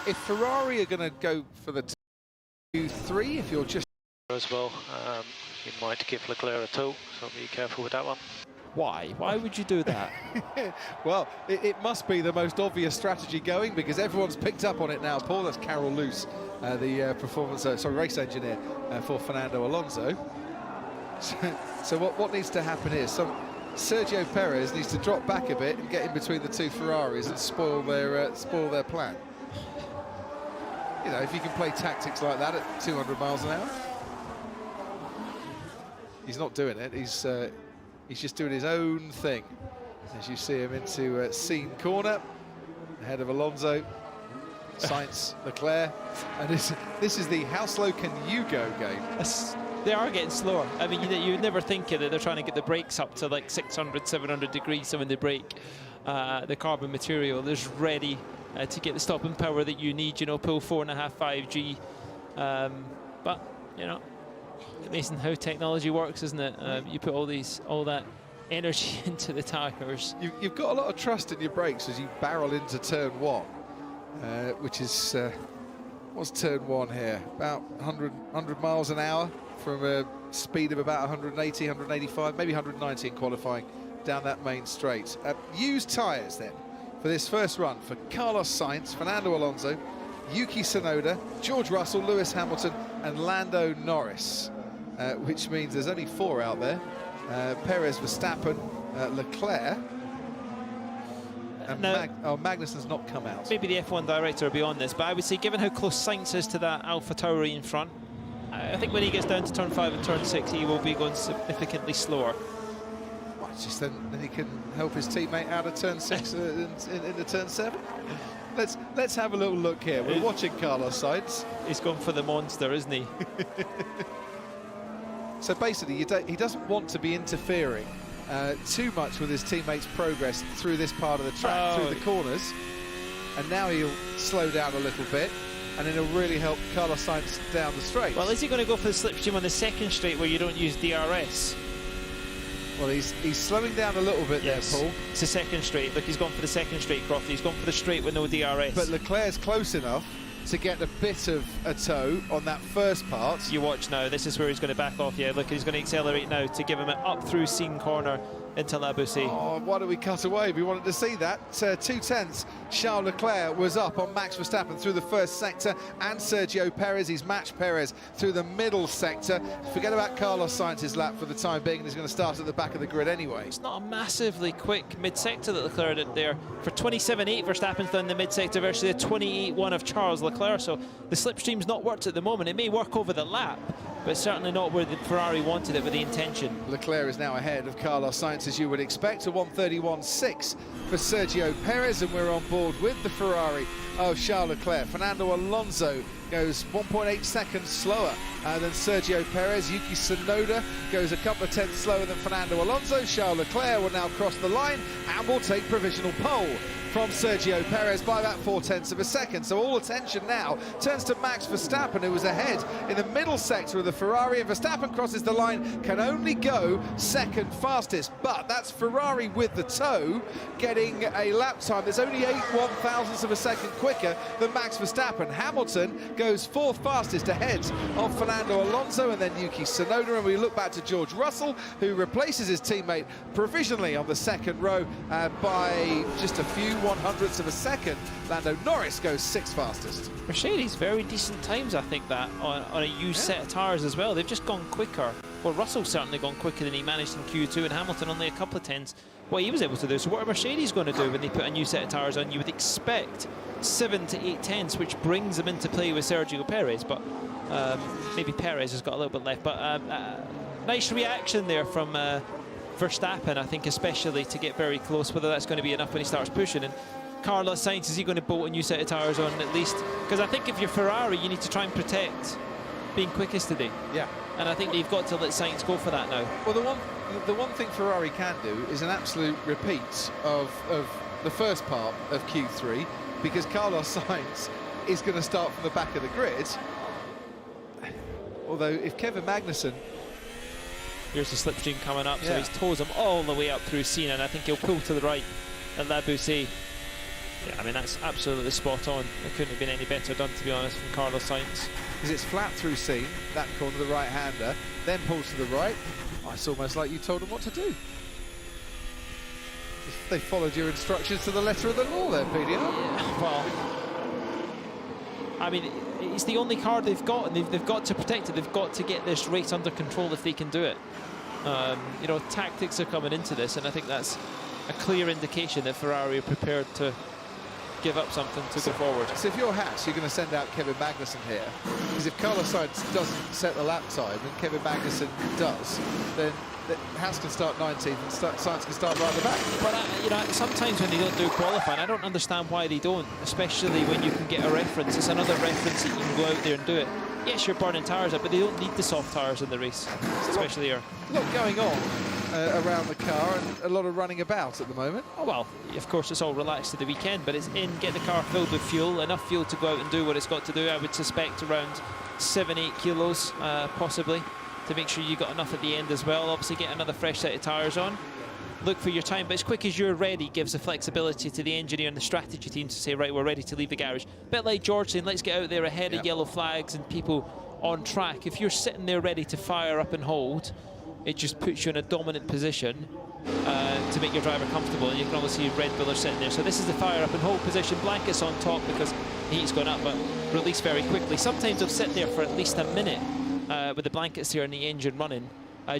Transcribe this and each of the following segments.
if Ferrari are going to go for the 2-3, if you're just... As well, you might give Leclerc a tow, so be careful with that one. Why? Why would you do that? Well, it must be the most obvious strategy going, because everyone's picked up on it now. Paul, that's Carol Luce, the race engineer for Fernando Alonso. So what needs to happen here? Sergio Perez needs to drop back a bit and get in between the two Ferraris and spoil their plan. You know, if you can play tactics like that at 200 miles an hour. He's not doing it. He's just doing his own thing. As you see him into Scene corner, ahead of Alonso, Sainz, Leclerc, and this is the how slow can you go game. They are getting slower. I mean, you would never think that they're trying to get the brakes up to like 600, 700 degrees. So when they brake, the carbon material is ready to get the stopping power that you need. You know, pull 4.5, 5G. But you know, amazing how technology works, isn't it? You put all that energy into the tires. You've got a lot of trust in your brakes as you barrel into turn one, which is what's turn one here? About 100 miles an hour from a speed of about 180, 185, maybe 190 in qualifying down that main straight. Used tyres then for this first run for Carlos Sainz, Fernando Alonso, Yuki Tsunoda, George Russell, Lewis Hamilton, and Lando Norris, which means there's only 4 out there. Perez, Verstappen, Leclerc, and Magnussen's not come out. Maybe the F1 director will be on this, but I would say, given how close Sainz is to that Alpha Tauri in front, I think when he gets down to turn 5 and turn 6, he will be going significantly slower. Well, just then he can help his teammate out of turn 6 into turn 7. Let's have a little look here. We're watching Carlos Sainz. He's gone for the monster, isn't he? So basically, he doesn't want to be interfering too much with his teammates' progress through this part of the track, through the corners. And now he'll slow down a little bit, and then it'll really help Carlos Sainz down the straight. Well, is he going to go for the slipstream on the second straight where you don't use DRS? Well, he's slowing down a little bit there, Paul. It's the second straight. Look, he's gone for the second straight, Crofty. He's gone for the straight with no DRS. But Leclerc's close enough to get a bit of a tow on that first part. You watch now. This is where he's going to back off. Yeah, look, he's going to accelerate now to give him an up through Scene corner into La Boussy. Oh, why don't we cut away? We wanted to see that. 2/10. Charles Leclerc was up on Max Verstappen through the first sector, and Sergio Perez. He's matched Perez through the middle sector. Forget about Carlos Sainz's lap for the time being, and he's going to start at the back of the grid anyway. It's not a massively quick mid-sector that Leclerc did there. For 27.8, Verstappen's done the mid-sector versus the 28.1 of Charles Leclerc, so the slipstream's not worked at the moment. It may work over the lap, but certainly not where the Ferrari wanted it with the intention. Leclerc is now ahead of Carlos Sainz, as you would expect, a 1:31.6 for Sergio Perez, and we're on board with the Ferrari of Charles Leclerc. Fernando Alonso goes 1.8 seconds slower than Sergio Perez. Yuki Tsunoda goes a couple of tenths slower than Fernando Alonso. Charles Leclerc will now cross the line and will take provisional pole from Sergio Perez by about 0.4 of a second. So all attention now turns to Max Verstappen, who was ahead in the middle sector of the Ferrari, and Verstappen crosses the line, can only go second fastest. But that's Ferrari with the tow, getting a lap time that's only 0.8 of a second quicker than Max Verstappen. Hamilton goes 4th fastest ahead of Fernando Alonso and then Yuki Tsunoda, and we look back to George Russell, who replaces his teammate provisionally on the second row by just a few 100ths of a second. Lando Norris goes 6th fastest. Mercedes, very decent times, I think, that on a used set of tyres as well. They've just gone quicker. Well, Russell's certainly gone quicker than he managed in Q2, and Hamilton only a couple of tenths what he was able to do. So what are Mercedes going to do when they put a new set of tyres on? You would expect 7 to 8 tenths, which brings them into play with Sergio Perez, but maybe Perez has got a little bit left. But nice reaction there from Verstappen, I think, especially to get very close. Whether that's going to be enough when he starts pushing. And Carlos Sainz, is he going to bolt a new set of tyres on at least? Because I think if you're Ferrari, you need to try and protect being quickest today. Yeah. And I think they've got to let Sainz go for that now. Well, the one thing Ferrari can do is an absolute repeat of the first part of Q3, because Carlos Sainz is going to start from the back of the grid. Although if Kevin Magnussen... Here's the slipstream coming up, yeah. So he's tows him all the way up through Cena, and I think he'll pull to the right at La Boussy. Yeah, I mean, that's absolutely spot on. It couldn't have been any better done, to be honest, from Carlos Sainz. Because it's flat through seam, that corner, the right-hander, then pulls to the right. Oh, it's almost like you told them what to do. They followed your instructions to the letter of the law there, PDR. Yeah, well, I mean, it's the only car they've got, and they've got to protect it. They've got to get this race under control if they can do it. You know, tactics are coming into this, and I think that's a clear indication that Ferrari are prepared to give up something to go forward. So if you're Haas, you're going to send out Kevin Magnussen here, because if Carlos Sainz doesn't set the lap time and Kevin Magnussen does, then Haas can start 19th and Sainz can start right at the back. But you know, sometimes when they don't do qualifying, I don't understand why they don't, especially when you can get a reference. It's another reference that you can go out there and do it. Yes, you're burning tyres up, but they don't need the soft tyres in the race, especially here. A lot going on around the car and a lot of running about at the moment. Oh, well, of course, it's all relaxed to the weekend, but it's in, get the car filled with fuel, enough fuel to go out and do what it's got to do. I would suspect around 7-8 kilos, possibly, to make sure you got enough at the end as well. Obviously, get another fresh set of tyres on. Look for your time, but as quick as you're ready gives the flexibility to the engineer and the strategy team to say, right, we're ready to leave the garage. Bit like George saying, let's get out there ahead of yellow flags and people on track. If you're sitting there ready to fire up and hold, it just puts you in a dominant position to make your driver comfortable. And you can almost see Red Bull are sitting there. So this is the fire up and hold position. Blankets on top because the heat's gone up, but release very quickly. Sometimes they'll sit there for at least a minute with the blankets here and the engine running,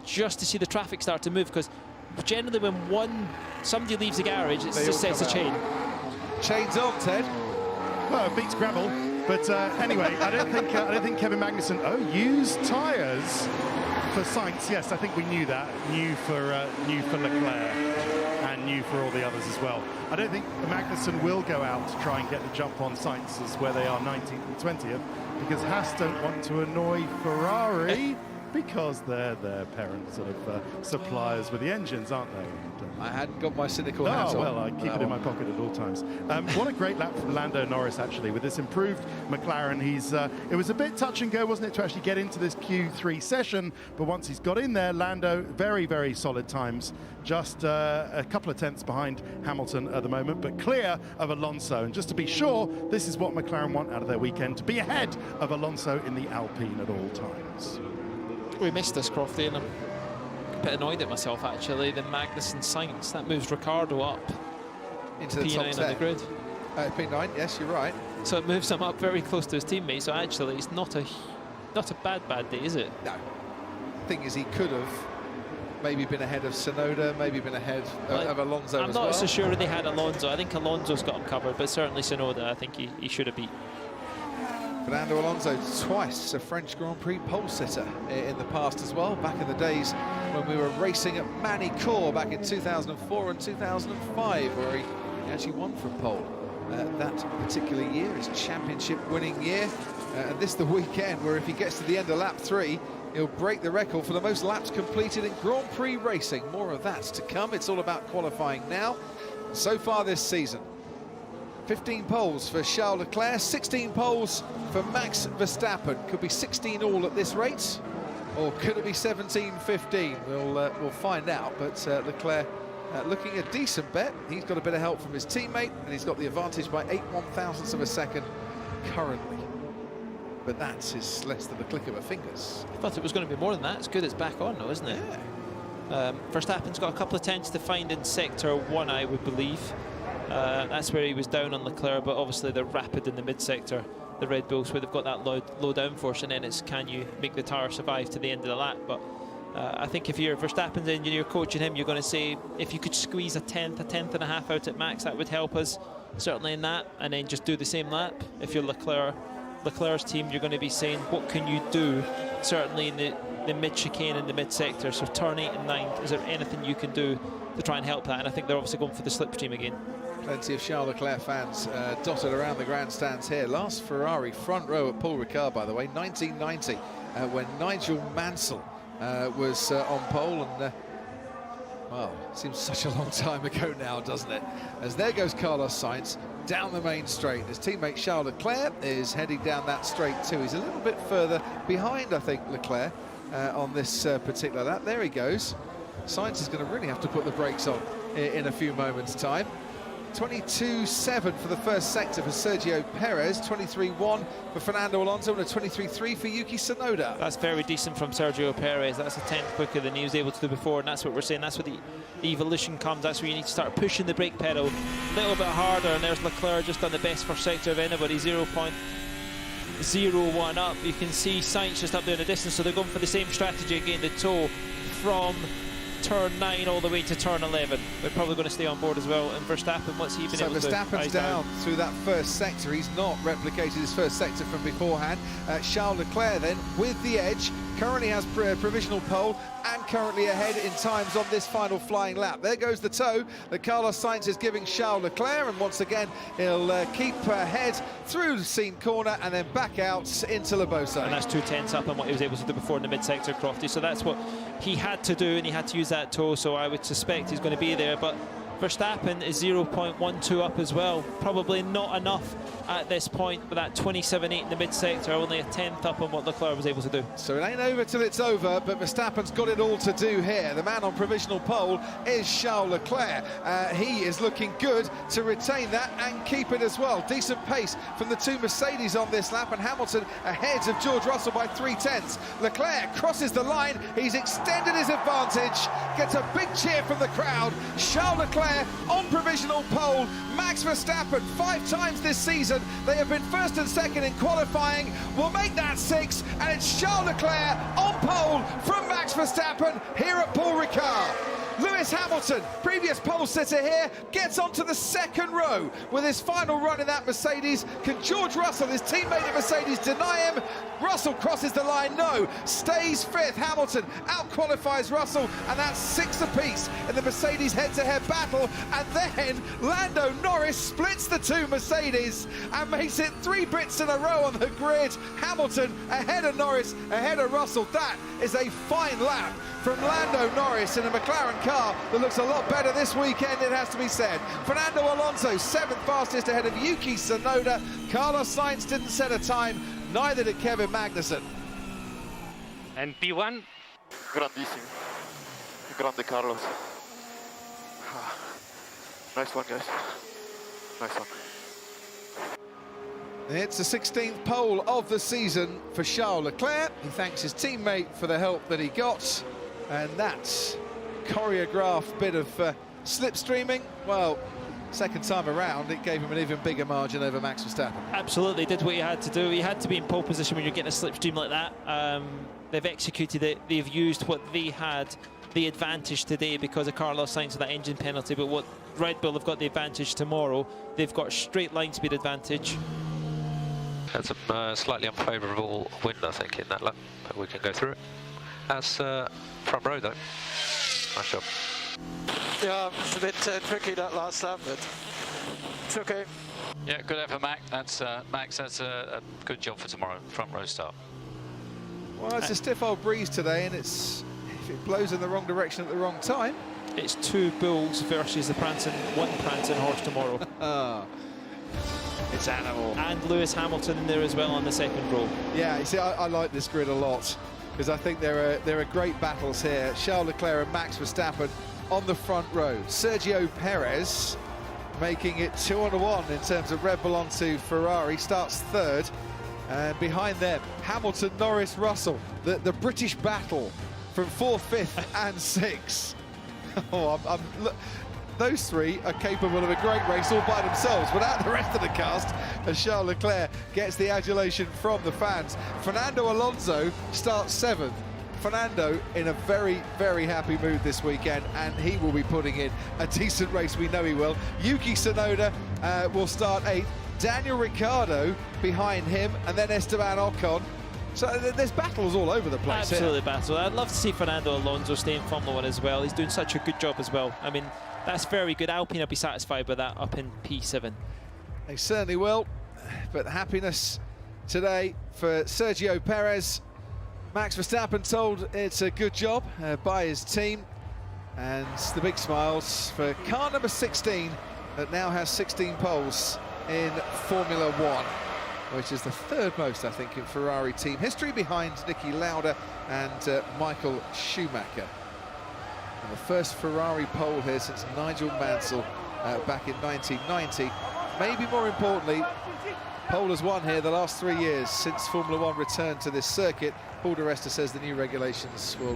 just to see the traffic start to move, because generally when somebody leaves the garage, it just sets a chain. Chains on, Ted. Well, it beats gravel, but anyway, I don't think Kevin Magnussen. Oh, used tyres for Sainz. Yes, I think we knew that. New for Leclerc and new for all the others as well. I don't think Magnussen will go out to try and get the jump on Sainz where they are 19th and 20th, because Haas don't want to annoy Ferrari. Because they're their parent sort of suppliers with the engines, aren't they? I hadn't got my cynical hat on. Oh, well, I keep it in my pocket at all times. What a great lap from Lando Norris, actually, with this improved McLaren. It was a bit touch and go, wasn't it, to actually get into this Q3 session, but once he's got in there, Lando, very, very solid times, just a couple of tenths behind Hamilton at the moment, but clear of Alonso. And just to be sure, this is what McLaren want out of their weekend, to be ahead of Alonso in the Alpine at all times. We missed this, Crofty, and I'm a bit annoyed at myself, actually. The Magnussen Sainz, that moves Ricciardo up into the P9 top on the grid. P9, yes, you're right. So it moves him up very close to his teammate. So actually, it's not a bad day, is it? No. The thing is, he could have maybe been ahead of Tsunoda, maybe been ahead of Alonso I'm as well. not so sure they had Alonso. I think Alonso's got him covered, but certainly Tsunoda, I think he should have beat. Fernando Alonso, twice a French Grand Prix pole sitter in the past as well, back in the days when we were racing at Manicourt back in 2004 and 2005, where he actually won from pole that particular year, his championship winning year. And this the weekend where if he gets to the end of lap 3, he'll break the record for the most laps completed in Grand Prix racing. More of that to come. It's all about qualifying now. So far this season, 15 poles for Charles Leclerc, 16 poles for Max Verstappen. Could be 16 all at this rate, or could it be 17-15? We'll find out, but Leclerc looking a decent bet. He's got a bit of help from his teammate, and he's got the advantage by 8 1/1000ths of a second currently. But that is less than the click of a fingers. I thought it was going to be more than that. It's good it's back on, though, isn't it? Yeah. Verstappen's got a couple of tenths to find in sector 1, I would believe. That's where he was down on Leclerc, but obviously they're rapid in the mid-sector, the Red Bulls, where they've got that low downforce, and then it's can you make the tyre survive to the end of the lap. But I think if you're Verstappen's engineer coaching him, you're going to say if you could squeeze a tenth and a half out at max, that would help us, certainly in that, and then just do the same lap. If you're Leclerc's team, you're going to be saying, what can you do, certainly in the mid-chicane and the mid-sector, so turn 8 and 9, is there anything you can do to try and help that? And I think they're obviously going for the slipstream again. Plenty of Charles Leclerc fans dotted around the grandstands here. Last Ferrari front row at Paul Ricard, by the way, 1990, when Nigel Mansell was on pole, and well, seems such a long time ago now, doesn't it? As there goes Carlos Sainz down the main straight. His teammate Charles Leclerc is heading down that straight too. He's a little bit further behind, I think, Leclerc on this particular lap. There he goes. Sainz is going to really have to put the brakes on in a few moments' time. 22.7 for the first sector for Sergio Perez, 23.1 for Fernando Alonso, and a 23.3 for Yuki Tsunoda. That's very decent from Sergio Perez. That's a 10th quicker than he was able to do before, and that's what we're saying. That's where the evolution comes. That's where you need to start pushing the brake pedal a little bit harder, and there's Leclerc just done the best first sector of anybody, 0.01 up. You can see Sainz just up there in the distance, so they're going for the same strategy again, the toe from turn 9 all the way to turn 11. They're probably going to stay on board as well. And Verstappen, what's he been able to do? So Verstappen's down through that first sector. He's not replicated his first sector from beforehand. Charles Leclerc then with the edge, currently has provisional pole and currently ahead in times on this final flying lap. There goes the toe that Carlos Sainz is giving Charles Leclerc, and once again he'll keep ahead through the Scene corner and then back out into Labosa. And that's 2/10 up on what he was able to do before in the mid-sector, Crofty. So that's what he had to do, and he had to use that toe, so I would suspect he's going to be there. But Verstappen is 0.12 up as well. Probably not enough at this point, with that 27.8 in the mid-sector, only a 10th up on what Leclerc was able to do. So it ain't over till it's over, but Verstappen's got it all to do here. The man on provisional pole is Charles Leclerc. He is looking good to retain that and keep it as well. Decent pace from the two Mercedes on this lap, and Hamilton ahead of George Russell by 0.3. Leclerc crosses the line. He's extended his advantage, gets a big cheer from the crowd. Charles Leclerc on provisional pole. Max Verstappen, 5 times this season, they have been first and second in qualifying, will make that 6, and it's Charles Leclerc on pole from Max Verstappen here at Paul Ricard. Lewis Hamilton, previous pole sitter here, gets onto the second row with his final run in that Mercedes. Can George Russell, his teammate at Mercedes, deny him? Russell crosses the line, no, stays 5th. Hamilton out-qualifies Russell, and that's 6 apiece in the Mercedes head-to-head battle. And then Lando Norris splits the two Mercedes and makes it 3 bits in a row on the grid. Hamilton ahead of Norris, ahead of Russell. That is a fine lap from Lando Norris in a McLaren car that looks a lot better this weekend, it has to be said. Fernando Alonso, 7th fastest ahead of Yuki Tsunoda. Carlos Sainz didn't set a time, neither did Kevin Magnussen. And P1? Grandissimo. Grande Carlos. Nice one, guys. Nice one. It's the 16th pole of the season for Charles Leclerc. He thanks his teammate for the help that he got. And that choreographed bit of slipstreaming, well, second time around, it gave him an even bigger margin over Max Verstappen. Absolutely, did what he had to do. He had to be in pole position when you're getting a slipstream like that. They've executed it. They've used what they had, the advantage today, because of Carlos Sainz with that engine penalty. But what Red Bull have got the advantage tomorrow, they've got straight line speed advantage. That's a slightly unfavourable wind, I think, in that lap, but we can go through it. That's front row, though. Nice job. Yeah, it's a bit tricky that last lap, but it's okay. Yeah, good effort, Max. That's a good job for tomorrow. Front row start. Well, it's a stiff old breeze today, and if it blows in the wrong direction at the wrong time. It's 2 bulls versus the one prancing horse tomorrow. It's animal. And Lewis Hamilton in there as well on the second row. Yeah, you see, I like this grid a lot, because I think there are great battles here. Charles Leclerc and Max Verstappen on the front row. Sergio Perez making it 2-1 in terms of Red Bull onto Ferrari, starts 3rd. And behind them, Hamilton, Norris, Russell, the British battle from 4th, 5th and 6th. Look, those 3 are capable of a great race all by themselves without the rest of the cast, as Charles Leclerc gets the adulation from the fans. Fernando Alonso starts 7th. Fernando in a very, very happy mood this weekend, and he will be putting in a decent race, we know he will. Yuki Tsunoda will start 8th. Daniel Ricciardo behind him, and then Esteban Ocon. So there's battles all over the place. Absolutely battle. I'd love to see Fernando Alonso stay in Formula 1 as well. He's doing such a good job as well. I mean, that's very good. Alpine will be satisfied with that up in P7. They certainly will, but happiness today for Sergio Perez. Max Verstappen told it's a good job by his team, and the big smiles for car number 16 that now has 16 poles in Formula 1, which is the 3rd most, I think, in Ferrari team history, behind Niki Lauda and Michael Schumacher. And the first Ferrari pole here since Nigel Mansell back in 1990. Maybe more importantly, Pole has won here the last 3 years since Formula One returned to this circuit. Paul di Resta says the new regulations will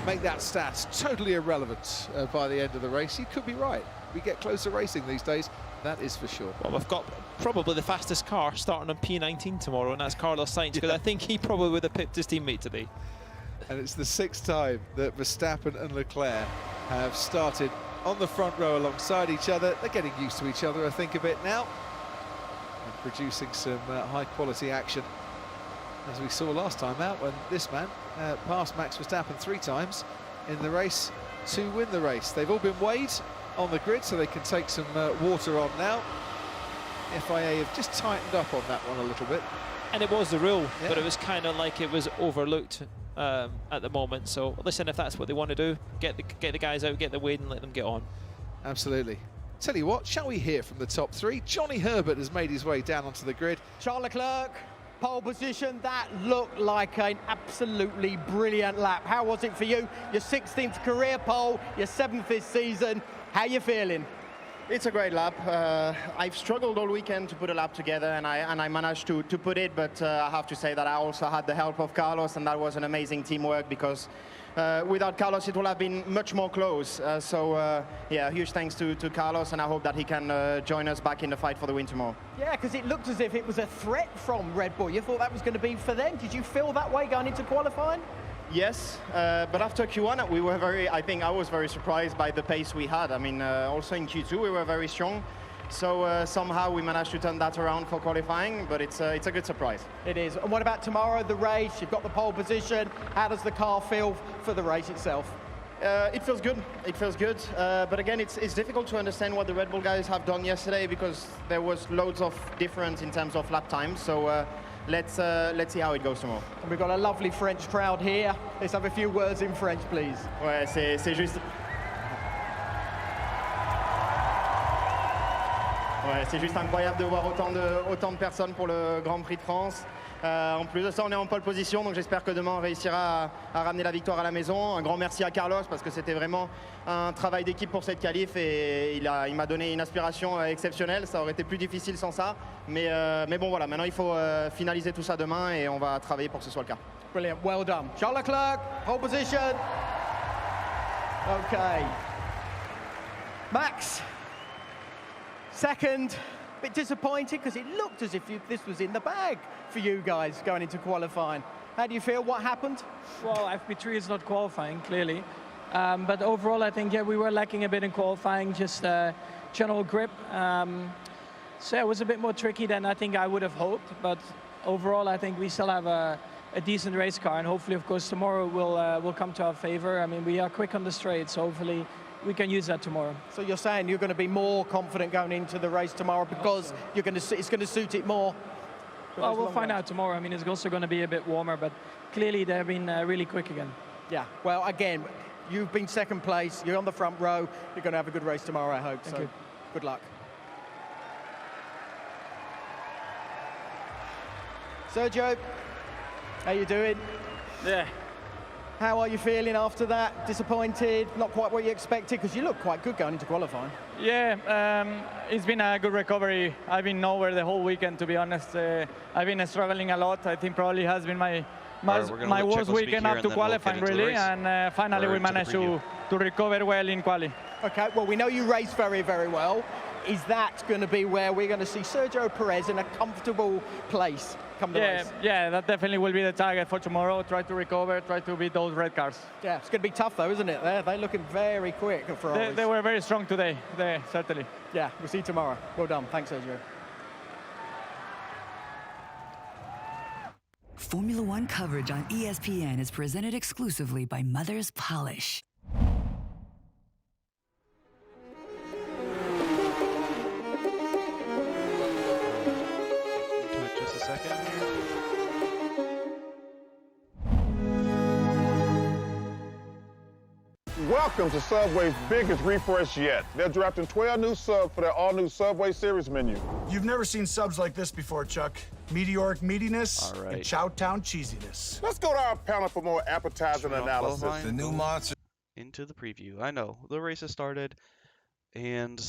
make that stat totally irrelevant by the end of the race. He could be right. We get closer racing these days, that is for sure. Well, we've got probably the fastest car starting on P19 tomorrow, and that's Carlos Sainz, because I think he probably would have picked his teammate today. And it's the 6th time that Verstappen and Leclerc have started on the front row alongside each other. They're getting used to each other, I think, a bit now, and producing some high-quality action, as we saw last time out when this man passed Max Verstappen 3 times in the race to win the race. They've all been weighed on the grid, so they can take some water on now. FIA have just tightened up on that one a little bit. And it was the rule, but it was kind of like it was overlooked at the moment. So listen, if that's what they want to do, get the guys out, get the weight and let them get on. Absolutely. Tell you what, shall we hear from the top 3? Johnny Herbert has made his way down onto the grid. Charles Leclerc, pole position. That looked like an absolutely brilliant lap. How was it for you? Your 16th career pole, your 7th this season. How you feeling? It's a great lap. I've struggled all weekend to put a lap together, and I managed to put it, but I have to say that I also had the help of Carlos, and that was an amazing teamwork, because without Carlos it would have been much more close. Yeah, huge thanks to Carlos, and I hope that he can join us back in the fight for the win tomorrow. Yeah, because it looked as if it was a threat from Red Bull. You thought that was going to be for them. Did you feel that way going into qualifying? Yes, but after Q1 we were I think I was very surprised by the pace we had. I mean, also in Q2 we were very strong. So somehow we managed to turn that around for qualifying, but it's a good surprise. It is. And what about tomorrow, the race? You've got the pole position. How does the car feel for the race itself? It feels good. It feels good. But again, it's difficult to understand what the Red Bull guys have done yesterday, because there was loads of difference in terms of lap time. So let's see how it goes tomorrow. And we've got a lovely French crowd here. Let's have a few words in French, please. Ouais, c'est juste. Ouais, c'est juste incroyable de voir autant de personnes pour le Grand Prix de France. En plus de ça, on est en pole position, donc j'espère que demain on réussira à ramener la victoire à la maison. Un grand merci à Carlos, parce que c'était vraiment un travail d'équipe pour cette qualif, et il m'a donné une inspiration exceptionnelle. Ça aurait été plus difficile sans ça, mais bon voilà, maintenant il faut finaliser tout ça demain, et on va travailler pour que ce soit le cas. Brilliant, well done. Charles Leclerc, pole position. Okay. Max, second. Bit disappointed, because it looked as if this was in the bag for you guys going into qualifying. How do you feel? What happened? Well, FP3 is not qualifying, clearly. But overall, I think, yeah, we were lacking a bit in qualifying, just general grip. So it was a bit more tricky than I think I would have hoped. But overall, I think we still have a decent race car. And hopefully, of course, tomorrow will come to our favor. I mean, we are quick on the straight, so hopefully we can use that tomorrow. So you're saying you're going to be more confident going into the race tomorrow, because you're going to it's going to suit it more? Well, we'll find out tomorrow. I mean, it's also going to be a bit warmer, but clearly they've been really quick again. Yeah, well, again, you've been second place, you're on the front row, you're going to have a good race tomorrow, I hope. Thank you. Good luck. Sergio, how you doing? Yeah. How are you feeling after that? Disappointed? Not quite what you expected? Because you look quite good going into qualifying. Yeah, it's been a good recovery. I've been nowhere the whole weekend, to be honest. I've been struggling a lot. I think probably has been my worst weekend up to qualifying, really. And finally we managed to recover well in quali. Okay, well, we know you race very, very well. Is that going to be where we're going to see Sergio Perez in a comfortable place come the race? Yeah, that definitely will be the target for tomorrow. Try to recover, try to beat those red cars. Yeah, it's going to be tough though, isn't it? They're looking very quick at Ferraris. They were very strong today, certainly. Yeah, we'll see you tomorrow. Well done. Thanks, Sergio. Formula One coverage on ESPN is presented exclusively by Mother's Polish. Just a second here. Welcome to Subway's biggest refresh yet. They're drafting 12 new subs for their all-new Subway Series menu. You've never seen subs like this before, Chuck. Meteoric meatiness and Chowtown cheesiness. Let's go to our panel for more appetizing analysis. The new monster. Into the preview. I know the race has started, and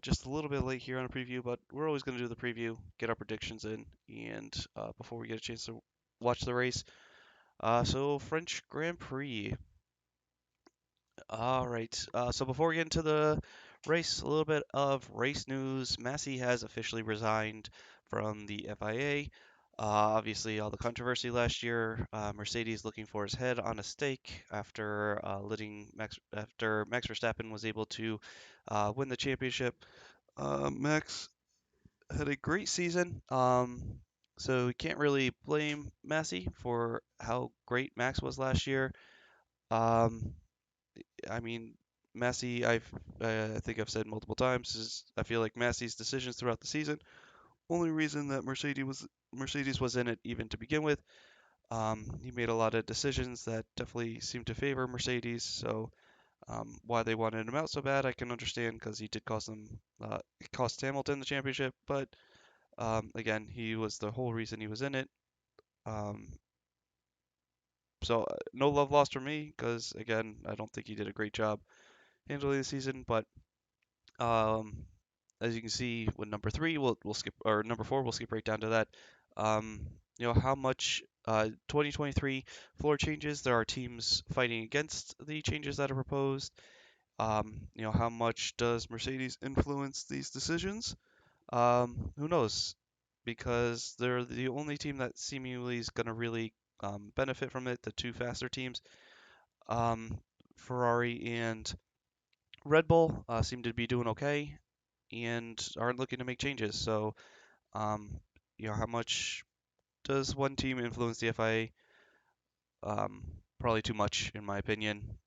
Just a little bit late here on a preview, but we're always going to do the preview, get our predictions in, and before we get a chance to watch the race. So French Grand Prix. All right. So before we get into the race, a little bit of race news. Massey has officially resigned from the FIA. Obviously, all the controversy last year. Mercedes looking for his head on a stake after after Max Verstappen was able to win the championship. Max had a great season. So we can't really blame Massey for how great Max was last year. I mean, Massey, I think I've said multiple times, is I feel like Massey's decisions throughout the season, only reason that Mercedes was in it even to begin with. He made a lot of decisions that definitely seemed to favor Mercedes. So why they wanted him out so bad, I can understand because he did cost Hamilton the championship. But again, he was the whole reason he was in it. So no love lost for me because again, I don't think he did a great job handling the season. But as you can see with number 3, we'll skip, or number 4, we'll skip right down to that. How much 2023 floor changes, there are teams fighting against the changes that are proposed. How much does Mercedes influence these decisions? Who knows? Because they're the only team that seemingly is going to really benefit from it, the two faster teams. Ferrari and Red Bull seem to be doing okay and aren't looking to make changes. So, how much does one team influence the FIA? Probably too much, in my opinion.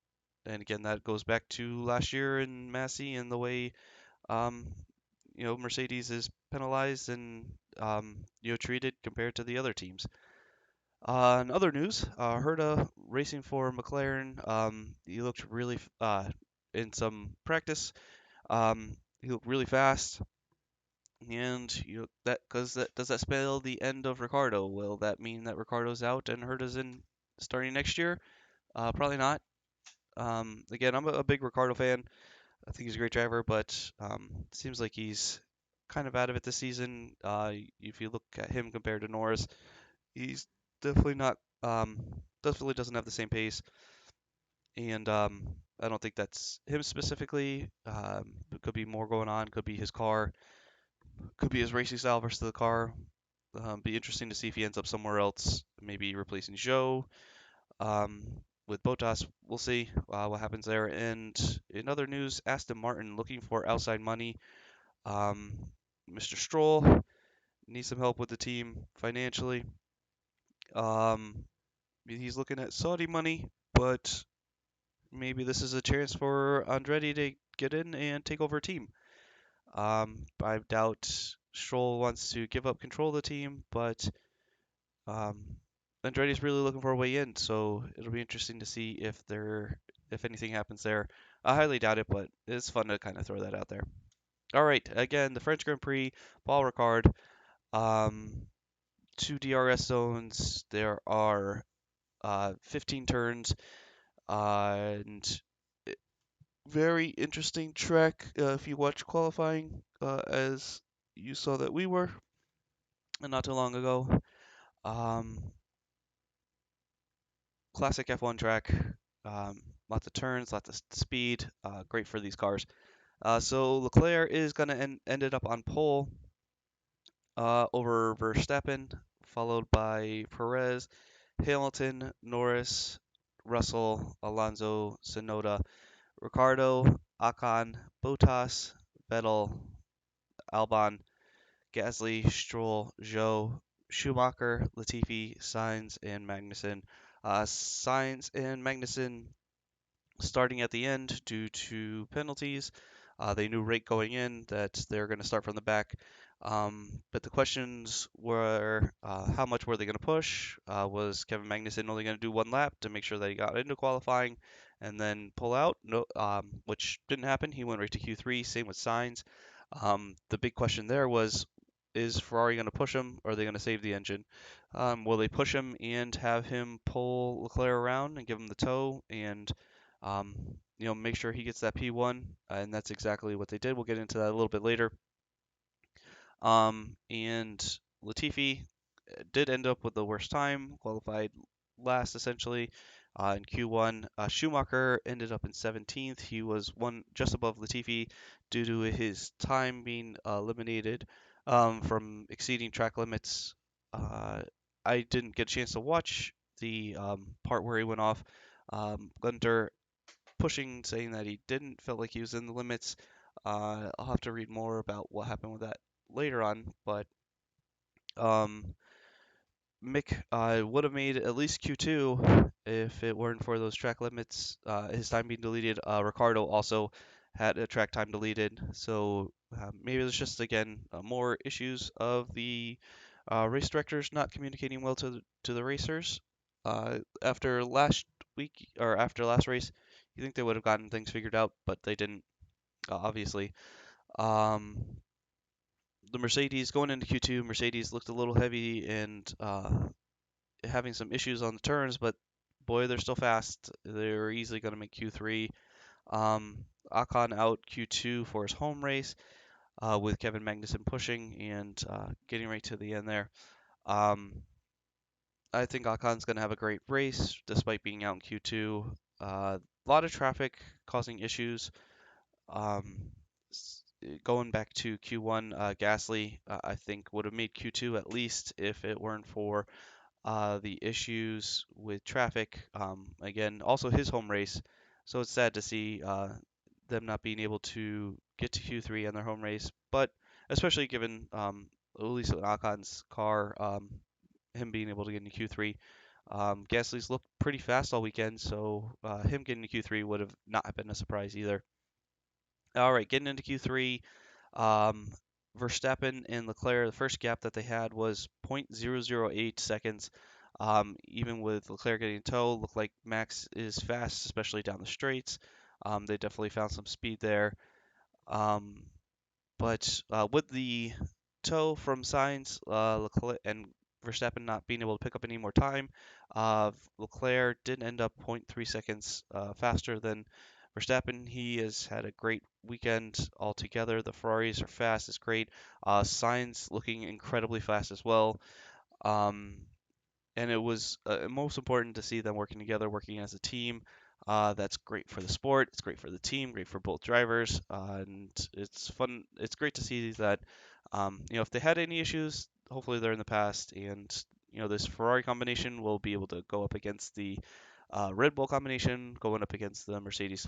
And again, that goes back to last year in Massey and the way, Mercedes is penalized and, treated compared to the other teams. In other news, Herta racing for McLaren. He looked really, in some practice, he looked really fast. And does that spell the end of Ricardo? Will that mean that Ricardo's out and Herta's in starting next year? Probably not. Again, I'm a big Ricardo fan. I think he's a great driver, but it seems like he's kind of out of it this season. If you look at him compared to Norris, he's definitely not. Definitely doesn't have the same pace, and I don't think that's him specifically. It could be more going on. Could be his car. Could be his racing style versus the car. Be interesting to see if he ends up somewhere else, maybe replacing Zhou. With Bottas, we'll see what happens there. And in other news, Aston Martin looking for outside money. Mr. Stroll needs some help with the team financially. He's looking at Saudi money, but maybe this is a chance for Andretti to get in and take over a team. I doubt Stroll wants to give up control of the team, but Andretti's really looking for a way in, so it'll be interesting to see if anything happens there. I highly doubt it, but it's fun to kind of throw that out there. All right, again, the French Grand Prix, Paul Ricard, 2 DRS zones. There are 15 turns, and very interesting track if you watch qualifying, as you saw that we were not too long ago. Classic F1 track, lots of turns, lots of speed, great for these cars. So Leclerc is going to ended up on pole over Verstappen, followed by Perez, Hamilton, Norris, Russell, Alonso, Tsunoda, Ricardo, Ocon, Bottas, Vettel, Albon, Gasly, Stroll, Zhou, Schumacher, Latifi, Sainz, and Magnussen. Sainz and Magnussen starting at the end due to penalties. They knew right going in that they're going to start from the back. But the questions were, how much were they going to push? Was Kevin Magnussen only going to do one lap to make sure that he got into qualifying and then pull out? No, which didn't happen. He went right to Q3. Same with Sainz. The big question there was, is Ferrari going to push him, or are they going to save the engine? Will they push him and have him pull Leclerc around and give him the tow and make sure he gets that P1, and that's exactly what they did. We'll get into that a little bit later. And Latifi did end up with the worst time, qualified last essentially in Q1. Schumacher ended up in 17th. He was just above Latifi due to his time being eliminated from exceeding track limits. I didn't get a chance to watch the part where he went off. Gunter pushing, saying that he didn't feel like he was in the limits. I'll have to read more about what happened with that later on, but Mick would have made at least Q2 if it weren't for those track limits. His time being deleted. Ricardo also had a track time deleted, so maybe there's just again more issues of the race directors not communicating well to the racers. After last week or after last race, you think they would have gotten things figured out, but they didn't, obviously. The Mercedes going into Q2, Mercedes looked a little heavy and having some issues on the turns, but boy, they're still fast. They're easily going to make Q3. Ocon out Q2 for his home race with Kevin Magnussen pushing and getting right to the end there. I think Ocon's going to have a great race despite being out in Q2. A lot of traffic causing issues. Going back to Q1, Gasly, I think, would have made Q2 at least if it weren't for the issues with traffic. Again, also his home race, so it's sad to see them not being able to get to Q3 on their home race, but especially given at least with Ocon's car, him being able to get into Q3. Gasly's looked pretty fast all weekend, so him getting to Q3 would have not been a surprise either. All right, getting into Q3, Verstappen and Leclerc, the first gap that they had was 0.008 seconds. Even with Leclerc getting tow, looked like Max is fast, especially down the straights. They definitely found some speed there. But with the tow from Sainz, Leclerc and Verstappen not being able to pick up any more time, Leclerc did end up 0.3 seconds faster than Verstappen. He has had a great weekend altogether. The Ferraris are fast, it's great. Sainz looking incredibly fast as well. And it was most important to see them working together, working as a team. That's great for the sport. It's great for the team, great for both drivers, and it's fun. It's great to see that. If they had any issues, hopefully they're in the past, and this Ferrari combination will be able to go up against the Red Bull combination, going up against the Mercedes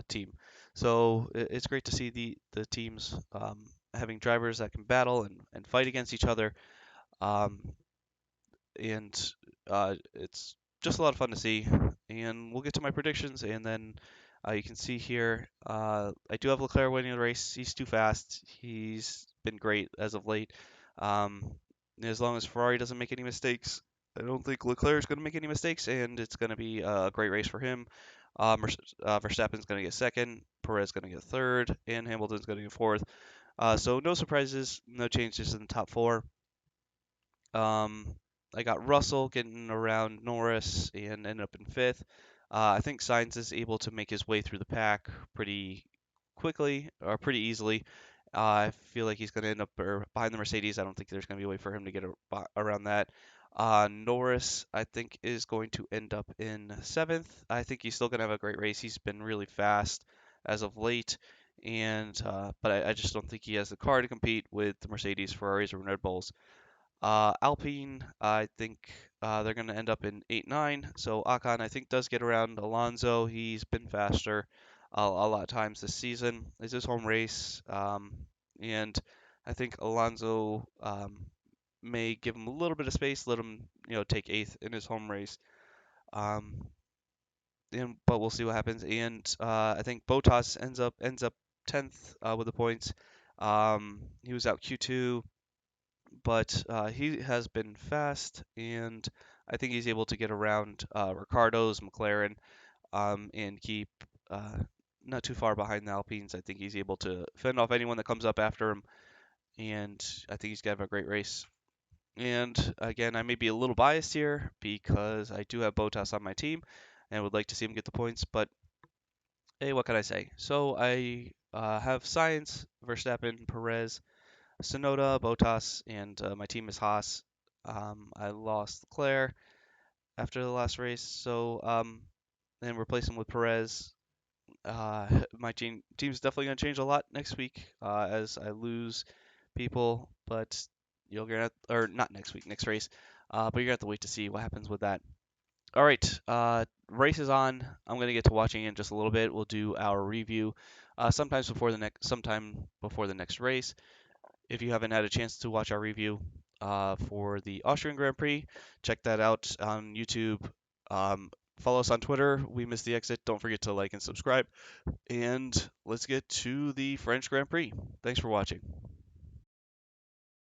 team. So it's great to see the teams having drivers that can battle and fight against each other. And it's just a lot of fun to see. And we'll get to my predictions, and then you can see here, I do have Leclerc winning the race. He's too fast. He's been great as of late. As long as Ferrari doesn't make any mistakes, I don't think Leclerc is going to make any mistakes, and it's going to be a great race for him. Verstappen's going to get second, Perez going to get third, and Hamilton's going to get fourth. So no surprises, no changes in the top four. I got Russell getting around Norris and ended up in fifth. I think Sainz is able to make his way through the pack pretty quickly or pretty easily. I feel like he's going to end up behind the Mercedes. I don't think there's going to be a way for him to get around that. Norris, I think, is going to end up in seventh. I think he's still going to have a great race. He's been really fast as of late, but I just don't think he has the car to compete with the Mercedes, Ferraris, or Red Bulls. Alpine, I think they're going to end up in 8-9. So Ocon, I think, does get around Alonso. He's been faster a lot of times this season. It's his home race. And I think Alonso may give him a little bit of space, let him take 8th in his home race. But we'll see what happens. And I think Bottas ends up 10th with the points. He was out Q2. But he has been fast, and I think he's able to get around Ricardo's McLaren and keep not too far behind the Alpines. I think he's able to fend off anyone that comes up after him, and I think he's going to have a great race. And again, I may be a little biased here because I do have Bottas on my team, and would like to see him get the points, but hey, what can I say? So I have Sainz, Verstappen, Perez, Tsunoda, Bottas, and my team is Haas. I lost Leclerc after the last race, so then replace him with Perez. My team's definitely going to change a lot next week as I lose people, but you're gonna or not next week, next race. But you're gonna have to wait to see what happens with that. All right, race is on. I'm gonna get to watching in just a little bit. We'll do our review sometime before the next race. If you haven't had a chance to watch our review for the Austrian Grand Prix, check that out on YouTube. Follow us on Twitter. We Missed the Exit. Don't forget to like and subscribe. And let's get to the French Grand Prix. Thanks for watching.